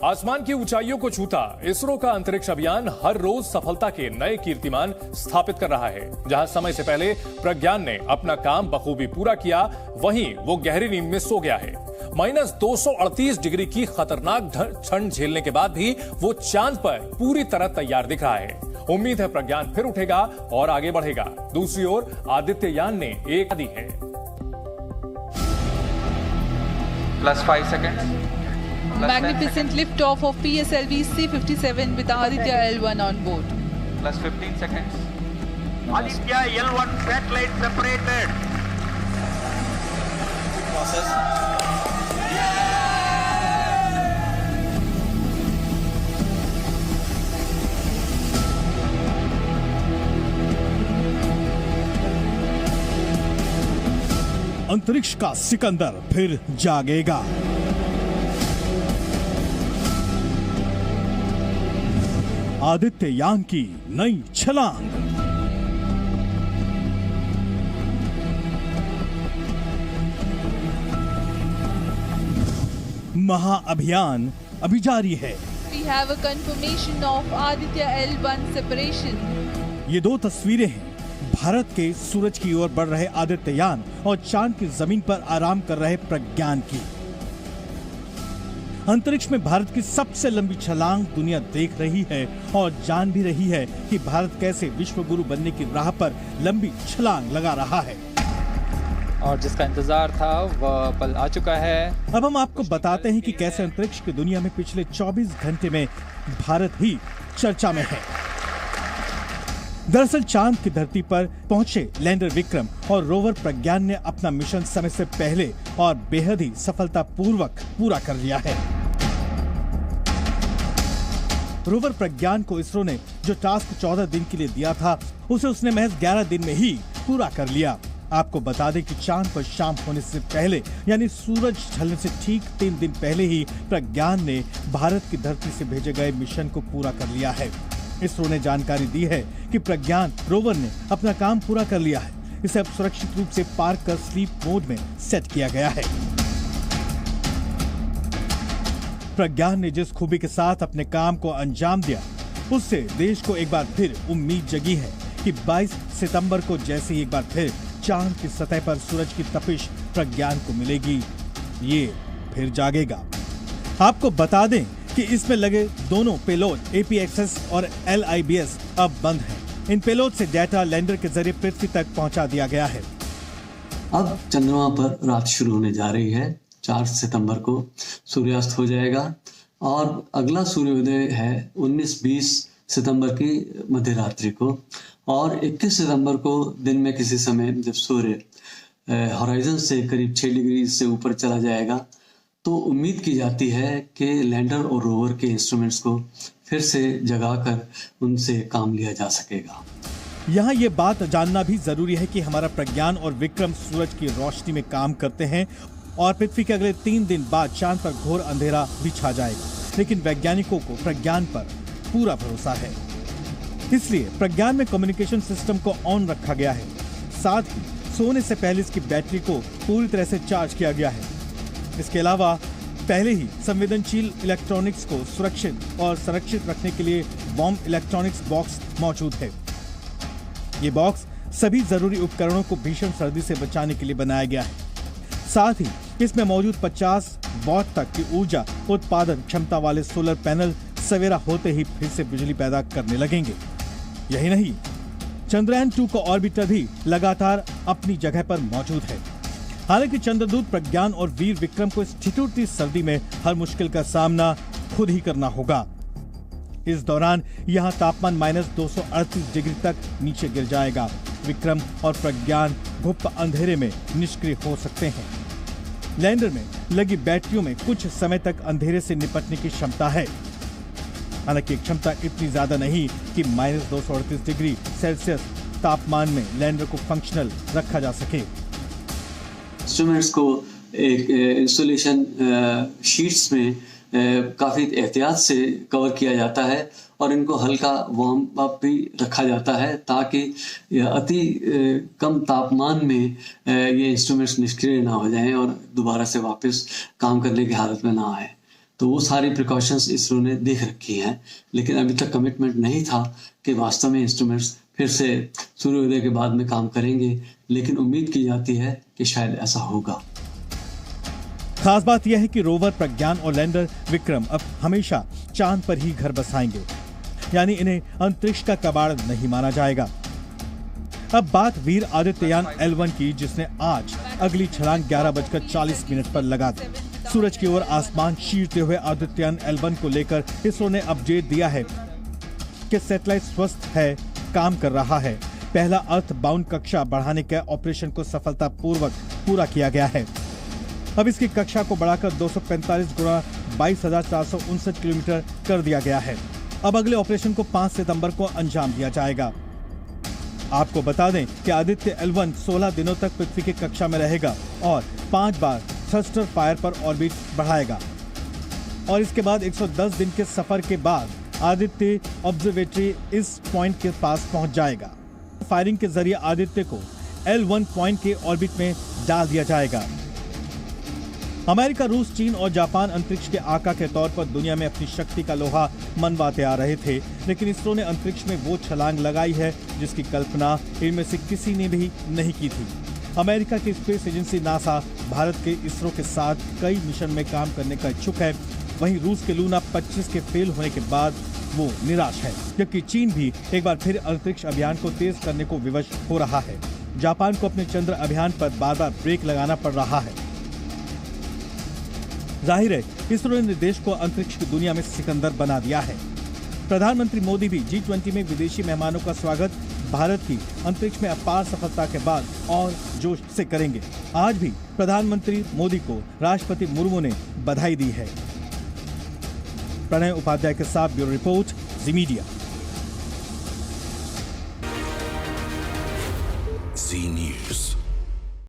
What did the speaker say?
आसमान की ऊंचाइयों को छूता इसरो का अंतरिक्ष अभियान हर रोज सफलता के नए कीर्तिमान स्थापित कर रहा है। जहां समय से पहले प्रज्ञान ने अपना काम बखूबी पूरा किया, वहीं वो गहरी नींद में सो गया है। -238 डिग्री की खतरनाक ठंड झेलने के बाद भी वो चांद पर पूरी तरह तैयार दिख रहा है। उम्मीद है प्रज्ञान फिर उठेगा और आगे बढ़ेगा। दूसरी ओर आदित्ययान ने एक दी है। +5 seconds. Magnificent liftoff of PSLV C-57 with Aditya L1 on board. +15 seconds. Aditya L1 satellite separated. Process. अंतरिक्ष का सिकंदर फिर जागेगा। आदित्ययान की नई छलांग। महाअभियान अभी जारी है। We have a confirmation of Aditya L1 separation. ये दो तस्वीरें हैं भारत के सूरज की ओर बढ़ रहे आदित्ययान और चांद की जमीन पर आराम कर रहे प्रज्ञान की। अंतरिक्ष में भारत की सबसे लंबी छलांग दुनिया देख रही है और जान भी रही है कि भारत कैसे विश्व गुरु बनने की राह पर लंबी छलांग लगा रहा है। और जिसका इंतजार था वह पल आ चुका है। अब हम आपको बताते हैं कि कैसे अंतरिक्ष की दुनिया में पिछले 24 घंटे में भारत ही चर्चा में है। दरअसल चांद की धरती पर पहुंचे लैंडर विक्रम और रोवर प्रज्ञान ने अपना मिशन समय से पहले और बेहद ही सफलतापूर्वक पूरा कर लिया है। रोवर प्रज्ञान को इसरो ने जो टास्क 14 दिन के लिए दिया था, उसे उसने महज 11 दिन में ही पूरा कर लिया। आपको बता दें कि चांद पर शाम होने से पहले यानी सूरज ढलने से ठीक 3 दिन पहले ही प्रज्ञान ने भारत की धरती से भेजे गए मिशन को पूरा कर लिया है। इसरो ने जानकारी दी है कि प्रज्ञान रोवर ने अपना काम पूरा कर लिया है। इसे अब सुरक्षित रूप से पार्क कर स्लीप मोड में सेट किया गया है। प्रज्ञान ने जिस खूबी के साथ अपने काम को अंजाम दिया, उससे देश को एक बार फिर उम्मीद जगी है कि 22 सितंबर को जैसे ही एक बार फिर चांद की सतह पर सूरज की तपिश प्रज्ञान को मिलेगी, ये फिर जागेगा। आपको बता दें कि इसमें लगे दोनों पेलोड APXS और LIBS अब बंद हैं। इन पेलोड से डेटा लैंडर के जरिए पृथ्वी तक पहुंचा दिया गया है। अब चंद्रमा पर रात शुरू होने जा रही है। 4 सितंबर को सूर्यास्त हो जाएगा और अगला सूर्योदय है 19-20 सितंबर की मध्यरात्रि को, और 21 सितंबर को दिन में किसी समय जब सूर्य हॉराइजन से करीब 6 डिग्री से ऊपर चला जाएगा, तो उम्मीद की जाती है कि लैंडर और रोवर के इंस्ट्रूमेंट्स को फिर से जगाकर उनसे काम लिया जा सकेगा। यहाँ ये बात जानना भी जरूरी है कि हमारा प्रज्ञान और विक्रम सूरज की रोशनी में काम करते हैं और पृथ्वी के अगले 3 दिन बाद चांद पर घोर अंधेरा भी छा जाएगा, लेकिन वैज्ञानिकों को प्रज्ञान पर पूरा भरोसा है। इसलिए प्रज्ञान में कम्युनिकेशन सिस्टम को ऑन रखा गया है। साथ ही सोने से पहले इसकी बैटरी को पूरी तरह से चार्ज किया गया है। इसके अलावा पहले ही संवेदनशील इलेक्ट्रॉनिक्स को सुरक्षित और संरक्षित रखने के लिए बॉम्ब इलेक्ट्रॉनिक्स बॉक्स मौजूद है। ये बॉक्स सभी जरूरी उपकरणों को भीषण सर्दी से बचाने के लिए बनाया गया है। साथ ही इसमें मौजूद 50 वॉट तक की ऊर्जा उत्पादन क्षमता वाले सोलर पैनल सवेरा होते ही फिर से बिजली पैदा करने लगेंगे। यही नहीं, चंद्रयान 2 का ऑर्बिटर भी लगातार अपनी जगह पर मौजूद है। हालांकि चंद्रदूत प्रज्ञान और वीर विक्रम को इस ठिठुरती सर्दी में हर मुश्किल का सामना खुद ही करना होगा। इस दौरान यहां तापमान -238 डिग्री तक नीचे गिर जाएगा। विक्रम और प्रज्ञान घुप अंधेरे में निष्क्रिय हो सकते हैं। लैंडर में लगी बैटरियों में कुछ समय तक अंधेरे से निपटने की क्षमता है। हालांकि क्षमता इतनी ज्यादा नहीं कि -238 डिग्री सेल्सियस तापमान में लैंडर को फंक्शनल रखा जा सके। इंस्ट्रूमेंट्स को एक इंस्टॉलेशन शीट्स में काफ़ी एहतियात से कवर किया जाता है और इनको हल्का वार्म अप भी रखा जाता है ताकि अति कम तापमान में ये इंस्ट्रूमेंट्स निष्क्रिय ना हो जाएं और दोबारा से वापस काम करने की हालत में ना आए। तो वो सारी प्रिकॉशंस इसरो ने देख रखी हैं, लेकिन अभी तक कमिटमेंट नहीं था कि वास्तव में इंस्ट्रूमेंट्स फिर से सूर्योदय के बाद में काम करेंगे, लेकिन उम्मीद की जाती है कि शायद ऐसा होगा। खास बात यह है कि रोवर प्रज्ञान और लैंडर विक्रम अब हमेशा चांद पर ही घर बसाएंगे, यानी इन्हें अंतरिक्ष का कबाड़ नहीं माना जाएगा। अब बात वीर आदित्ययान L1 की, जिसने आज अगली छलांग 11:40 पर लगा दी। सूरज की ओर आसमान चीरते हुए आदित्ययान L1 को लेकर इसरो ने अपडेट दिया है कि सैटेलाइट स्वस्थ है, काम कर रहा है। पहला अर्थ बाउंड कक्षा बढ़ाने के ऑपरेशन को सफलतापूर्वक पूरा किया गया है। अब इसकी कक्षा को बढ़ाकर 245 गुणा 22,459 किलोमीटर कर दिया गया है। अब अगले ऑपरेशन को 5 सितंबर को अंजाम दिया जाएगा। आपको बता दें कि आदित्य L1 16 दिनों तक पृथ्वी की कक्षा में रहेगा और 5 बार थ्रस्टर फायर पर ऑर्बिट बढ़ाएगा। और इसके बाद 110 दिन के सफर के बाद आदित्य ऑब्जर्वेटरी इस पॉइंट के पास पहुंच जाएगा। फायरिंग के जरिए आदित्य को L1 पॉइंट के ऑर्बिट में डाल दिया जाएगा। अमेरिका, रूस, चीन और जापान अंतरिक्ष के आका के तौर पर दुनिया में अपनी शक्ति का लोहा मनवाते आ रहे थे, लेकिन इसरो ने अंतरिक्ष में वो छलांग लगाई है जिसकी कल्पना इनमें से किसी ने भी नहीं की थी। अमेरिका की स्पेस एजेंसी नासा भारत के इसरो के साथ कई मिशन में काम करने का इच्छुक है। वहीं रूस के लूना 25 के फेल होने के बाद वो निराश है, जबकि चीन भी एक बार फिर अंतरिक्ष अभियान को तेज करने को विवश हो रहा है। जापान को अपने चंद्र अभियान पर बार बार ब्रेक लगाना पड़ रहा है। जाहिर है, इसरो ने देश को अंतरिक्ष की दुनिया में सिकंदर बना दिया है। प्रधानमंत्री मोदी भी G20 में विदेशी मेहमानों का स्वागत भारत की अंतरिक्ष में अपार सफलता के बाद और जोश से करेंगे। आज भी प्रधानमंत्री मोदी को राष्ट्रपति मुर्मू ने बधाई दी है। प्रणय उपाध्याय के साथ ब्यूरो रिपोर्ट, जी मीडिया। जी न्यूज़।